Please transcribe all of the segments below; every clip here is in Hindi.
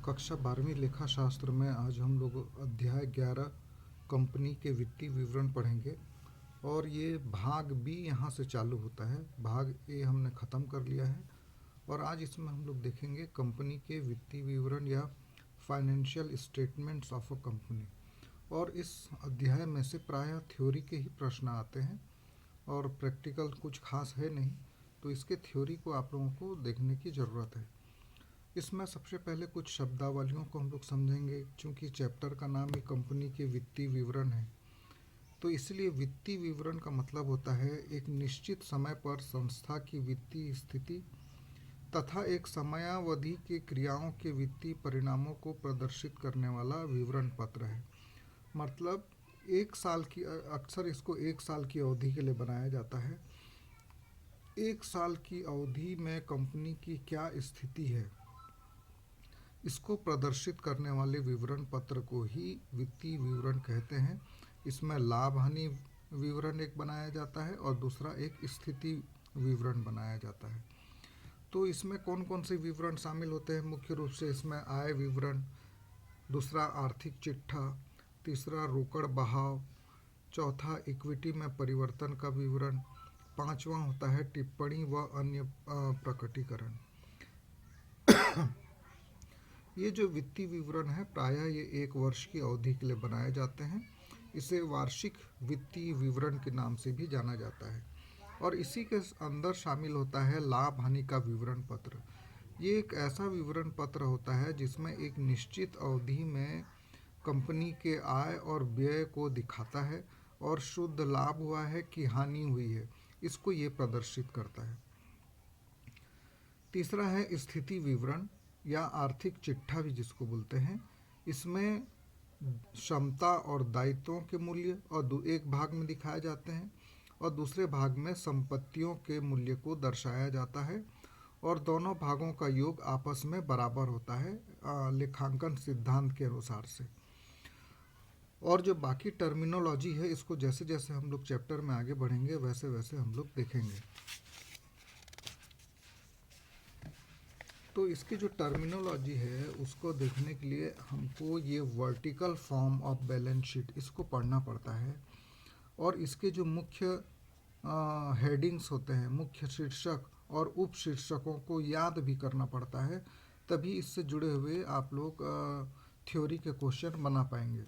कक्षा 12वीं लेखा शास्त्र में आज हम लोग अध्याय 11 कंपनी के वित्तीय विवरण पढ़ेंगे। और ये भाग बी यहाँ से चालू होता है। भाग ए हमने ख़त्म कर लिया है और आज इसमें हम लोग देखेंगे कंपनी के वित्तीय विवरण या financial statements of a company. और इस अध्याय में से प्रायः थ्योरी के ही प्रश्न आते हैं और प्रैक्टिकल कुछ खास है नहीं, तो इसके थ्योरी को आप लोगों को देखने की ज़रूरत है। इसमें सबसे पहले कुछ शब्दावलियों को हम लोग समझेंगे। चूँकि चैप्टर का नाम ही कंपनी के वित्तीय विवरण है, तो इसलिए वित्तीय विवरण का मतलब होता है एक निश्चित समय पर संस्था की वित्तीय स्थिति तथा एक समयावधि के क्रियाओं के वित्तीय परिणामों को प्रदर्शित करने वाला विवरण पत्र है। मतलब एक साल की, अक्सर इसको एक साल की अवधि के लिए बनाया जाता है। एक साल की अवधि में कंपनी की क्या स्थिति है, इसको प्रदर्शित करने वाले विवरण पत्र को ही वित्तीय विवरण कहते हैं। इसमें लाभ हानि विवरण एक बनाया जाता है और दूसरा एक स्थिति विवरण बनाया जाता है। तो इसमें कौन कौन से विवरण शामिल होते हैं? मुख्य रूप से इसमें आय विवरण, दूसरा आर्थिक चिट्ठा, तीसरा रोकड़ बहाव, चौथा इक्विटी में परिवर्तन का विवरण, पांचवा होता है टिप्पणी व अन्य प्रकटीकरण। ये जो वित्तीय विवरण है प्रायः ये एक वर्ष की अवधि के लिए बनाए जाते हैं। इसे वार्षिक वित्तीय विवरण के नाम से भी जाना जाता है। और इसी के अंदर शामिल होता है लाभ हानि का विवरण पत्र। ये एक ऐसा विवरण पत्र होता है जिसमें एक निश्चित अवधि में कंपनी के आय और व्यय को दिखाता है और शुद्ध लाभ हुआ है कि हानि हुई है, इसको ये प्रदर्शित करता है। तीसरा है स्थिति विवरण या आर्थिक चिट्ठा भी जिसको बोलते हैं। इसमें क्षमता और दायित्वों के मूल्य और एक भाग में दिखाए जाते हैं और दूसरे भाग में संपत्तियों के मूल्य को दर्शाया जाता है और दोनों भागों का योग आपस में बराबर होता है लेखांकन सिद्धांत के अनुसार से। और जो बाकी टर्मिनोलॉजी है इसको जैसे जैसे हम लोग चैप्टर में आगे बढ़ेंगे वैसे वैसे हम लोग देखेंगे। तो इसकी जो टर्मिनोलॉजी है उसको देखने के लिए हमको ये vertical form of balance sheet इसको पढ़ना पड़ता है और इसके जो मुख्य हेडिंग्स होते हैं, मुख्य शीर्षक और उप शीर्षकों को याद भी करना पड़ता है, तभी इससे जुड़े हुए आप लोग थ्योरी के क्वेश्चन बना पाएंगे।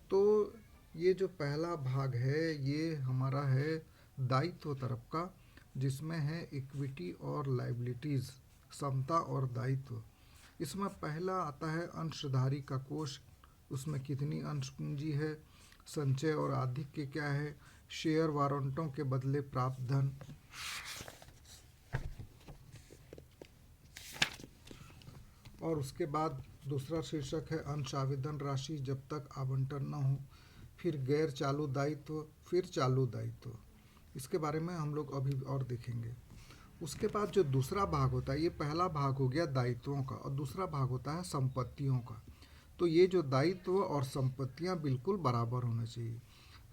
तो ये जो पहला भाग है ये हमारा है दायित्व तरफ का, जिसमें है इक्विटी और लायबिलिटीज़, समता और दायित्व। इसमें पहला आता है अंशधारी का कोष, उसमें कितनी अंश पूंजी है, संचय और आधिक्य क्या है, शेयर वारंटों के बदले प्राप्त धन, और उसके बाद दूसरा शीर्षक है अंश आवेदन राशि जब तक आवंटन न हो, फिर गैर चालू दायित्व, फिर चालू दायित्व। इसके बारे में हम लोग अभी और देखेंगे। उसके बाद जो दूसरा भाग होता है, ये पहला भाग हो गया दायित्वों का और दूसरा भाग होता है संपत्तियों का। तो ये जो दायित्व और संपत्तियां बिल्कुल बराबर होने चाहिए।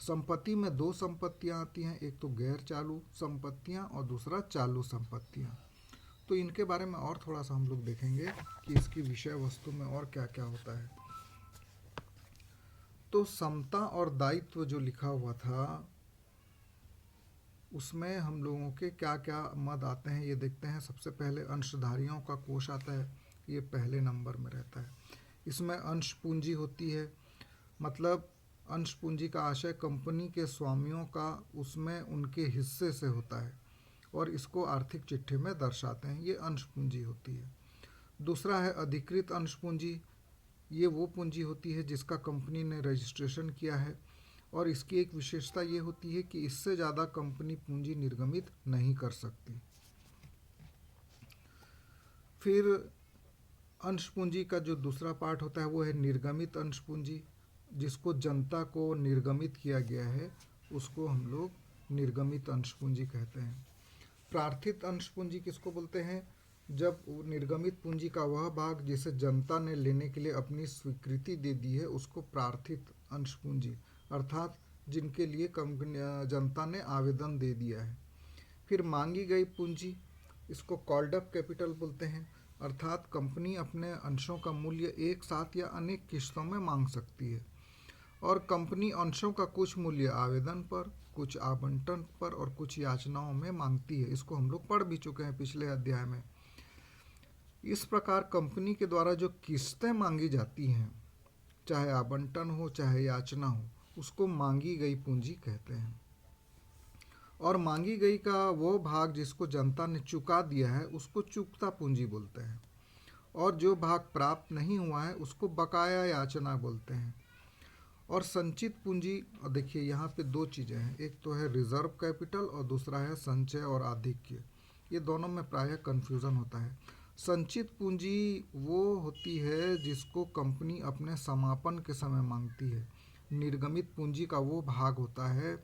संपत्ति में दो संपत्तियां आती हैं, एक तो गैर चालू संपत्तियां और दूसरा चालू संपत्तियां। तो इनके बारे में और थोड़ा सा हम लोग देखेंगे कि इसकी विषय वस्तु में और क्या क्या होता है। तो समता और दायित्व जो लिखा हुआ था उसमें हम लोगों के क्या क्या मद आते हैं ये देखते हैं। सबसे पहले अंशधारियों का कोष आता है, ये पहले नंबर में रहता है। इसमें अंश पूंजी होती है, मतलब अंश पूंजी का आशय कंपनी के स्वामियों का उसमें उनके हिस्से से होता है और इसको आर्थिक चिट्ठे में दर्शाते हैं, ये अंश पूंजी होती है। दूसरा है अधिकृत अंश पूंजी, ये वो पूंजी होती है जिसका कंपनी ने रजिस्ट्रेशन किया है और इसकी एक विशेषता ये होती है कि इससे ज़्यादा कंपनी पूंजी निर्गमित नहीं कर सकती। फिर अंश पूंजी का जो दूसरा पार्ट होता है वो है निर्गमित अंश पूंजी, जिसको जनता को निर्गमित किया गया है उसको हम लोग निर्गमित अंश पूंजी कहते हैं। प्रार्थित अंश पूंजी किसको बोलते हैं? जब निर्गमित पूंजी का वह भाग जिसे जनता ने लेने के लिए अपनी स्वीकृति दे दी है उसको प्रार्थित अंश पूंजी, अर्थात जिनके लिए जनता ने आवेदन दे दिया है। फिर मांगी गई पूंजी, इसको कॉल्ड अप कैपिटल बोलते हैं, अर्थात कंपनी अपने अंशों का मूल्य एक साथ या अनेक किस्तों में मांग सकती है। और कंपनी अंशों का कुछ मूल्य आवेदन पर, कुछ आवंटन पर और कुछ याचनाओं में मांगती है। इसको हम लोग पढ़ भी चुके हैं पिछले अध्याय में। इस प्रकार कंपनी के द्वारा जो किस्तें मांगी जाती हैं, चाहे आवंटन हो चाहे याचना हो, उसको मांगी गई पूंजी कहते हैं। और मांगी गई का वो भाग जिसको जनता ने चुका दिया है उसको चुकता पूंजी बोलते हैं। और जो भाग प्राप्त नहीं हुआ है उसको बकाया याचना बोलते हैं। और संचित पूंजी, देखिए यहाँ पे दो चीज़ें हैं, एक तो है रिजर्व कैपिटल और दूसरा है संचय और आधिक्य। ये दोनों में प्रायः कन्फ्यूज़न होता है। संचित पूंजी वो होती है जिसको कंपनी अपने समापन के समय मांगती है। निर्गमित पूंजी का वो भाग होता है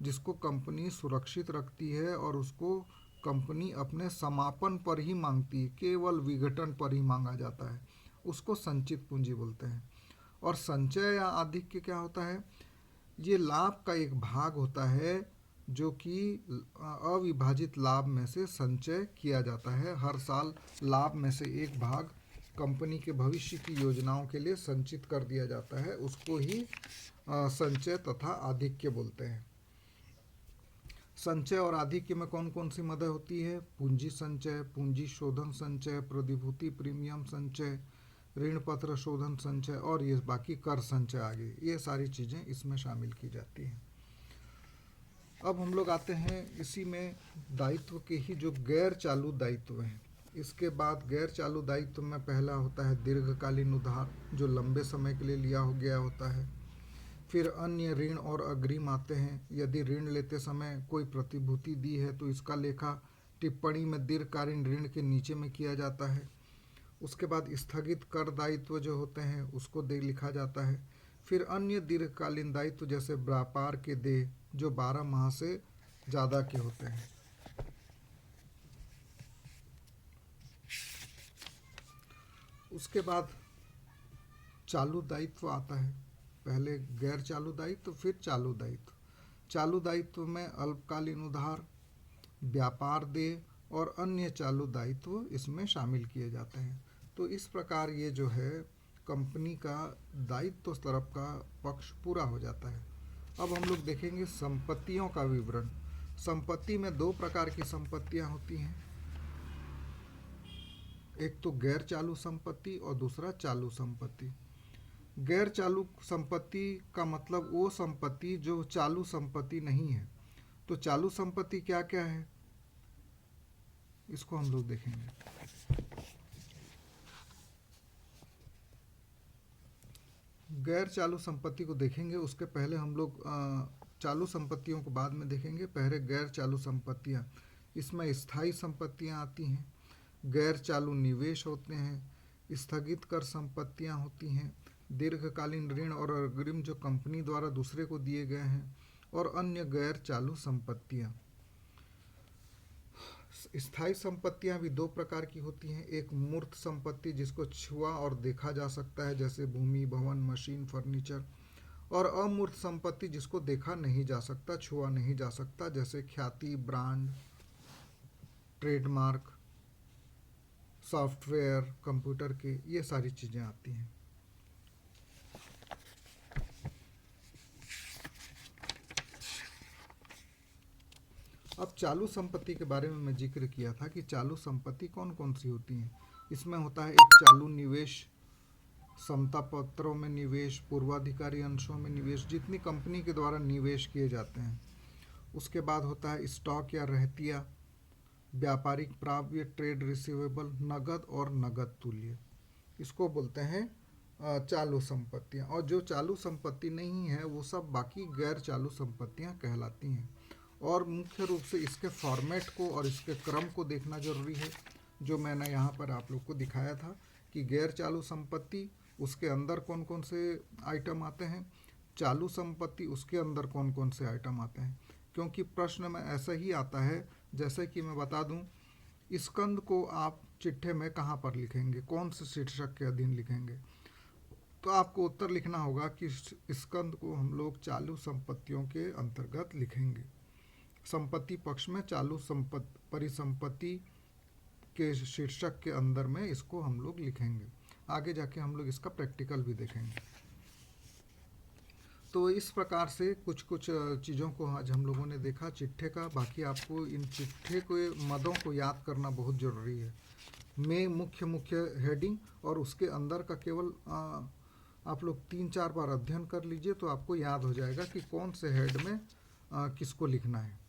जिसको कंपनी सुरक्षित रखती है और उसको कंपनी अपने समापन पर ही मांगती है, केवल विघटन पर ही मांगा जाता है, उसको संचित पूंजी बोलते हैं। और संचय या आधिक्य क्या होता है? ये लाभ का एक भाग होता है जो कि अविभाजित लाभ में से संचय किया जाता है। हर साल लाभ में से एक भाग कंपनी के भविष्य की योजनाओं के लिए संचित कर दिया जाता है, उसको ही संचय तथा आधिक्य बोलते हैं। संचय और आधिक्य में कौन कौन सी मदें होती है? पूंजी संचय, पूंजी शोधन संचय, प्रतिभूति प्रीमियम संचय, ऋण पत्र शोधन संचय और ये बाकी कर संचय आगे, ये सारी चीज़ें इसमें शामिल की जाती हैं। अब हम लोग आते हैं इसी में दायित्व के ही जो गैर चालू दायित्व हैं। इसके बाद गैर चालू दायित्व में पहला होता है दीर्घकालीन उधार, जो लंबे समय के लिए लिया हो गया होता है। फिर अन्य ऋण और अग्रिम आते हैं। यदि ऋण लेते समय कोई प्रतिभूति दी है तो इसका लेखा टिप्पणी में दीर्घकालीन ऋण के नीचे में किया जाता है। उसके बाद स्थगित कर दायित्व जो होते हैं उसको दे लिखा जाता है। फिर अन्य दीर्घकालीन दायित्व जैसे व्यापार के देय जो 12 माह से ज़्यादा के होते हैं। उसके बाद चालू दायित्व आता है। पहले गैर चालू दायित्व, फिर चालू दायित्व। चालू दायित्व में अल्पकालीन उधार, व्यापार देय और अन्य चालू दायित्व इसमें शामिल किए जाते हैं। तो इस प्रकार ये जो है कंपनी का दायित्व तरफ का पक्ष पूरा हो जाता है। अब हम लोग देखेंगे संपत्तियों का विवरण। संपत्ति में दो प्रकार की संपत्तियां होती हैं, एक तो गैर चालू संपत्ति और दूसरा चालू संपत्ति। गैर चालू संपत्ति का मतलब वो संपत्ति जो चालू संपत्ति नहीं है। तो चालू संपत्ति क्या क्या है इसको हम लोग देखेंगे। गैर चालू संपत्ति को देखेंगे, उसके पहले हम लोग चालू संपत्तियों को बाद में देखेंगे। पहले गैर चालू संपत्तियां, इसमें स्थायी संपत्तियां आती हैं, गैर चालू निवेश होते हैं, स्थगित कर संपत्तियां होती हैं, दीर्घकालीन ऋण और अग्रिम जो कंपनी द्वारा दूसरे को दिए गए हैं, और अन्य गैर चालू संपत्तियां। स्थायी संपत्तियां भी दो प्रकार की होती हैं, एक मूर्त संपत्ति जिसको छुआ और देखा जा सकता है जैसे भूमि, भवन, मशीन, फर्नीचर, और अमूर्त संपत्ति जिसको देखा नहीं जा सकता, छुआ नहीं जा सकता, जैसे ख्याति, ब्रांड, ट्रेडमार्क, सॉफ्टवेयर, कंप्यूटर के, ये सारी चीज़ें आती हैं। अब चालू संपत्ति के बारे में मैं जिक्र किया था कि चालू संपत्ति कौन कौन सी होती हैं। इसमें होता है एक चालू निवेश, समता पत्रों में निवेश, पूर्वाधिकारी अंशों में निवेश, जितनी कंपनी के द्वारा निवेश किए जाते हैं। उसके बाद होता है स्टॉक या रहतिया, व्यापारिक प्राप्य, ट्रेड रिसीवेबल, नगद और नगद तुल्य, इसको बोलते हैं चालू संपत्तियां। और जो चालू संपत्ति नहीं है वो सब बाकी गैर चालू संपत्तियां कहलाती हैं। और मुख्य रूप से इसके फॉर्मेट को और इसके क्रम को देखना जरूरी है, जो मैंने यहाँ पर आप लोग को दिखाया था कि गैर चालू संपत्ति उसके अंदर कौन कौन से आइटम आते हैं, चालू संपत्ति उसके अंदर कौन कौन से आइटम आते हैं। क्योंकि प्रश्न में ऐसा ही आता है, जैसे कि मैं बता दूं, स्कंद को आप चिट्ठे में कहाँ पर लिखेंगे, कौन से शीर्षक के अधीन लिखेंगे, तो आपको उत्तर लिखना होगा कि स्कंद को हम लोग चालू संपत्तियों के अंतर्गत लिखेंगे। संपत्ति पक्ष में चालू परिसंपत्ति के शीर्षक के अंदर में इसको हम लोग लिखेंगे। आगे जाके हम लोग इसका प्रैक्टिकल भी देखेंगे। तो इस प्रकार से कुछ कुछ चीज़ों को आज हम लोगों ने देखा चिट्ठे का। बाकी आपको इन चिट्ठे के मदों को याद करना बहुत ज़रूरी है। में मुख्य हेडिंग और उसके अंदर का केवल आप लोग 3-4 बार अध्ययन कर लीजिए तो आपको याद हो जाएगा कि कौन से हेड में किसको लिखना है।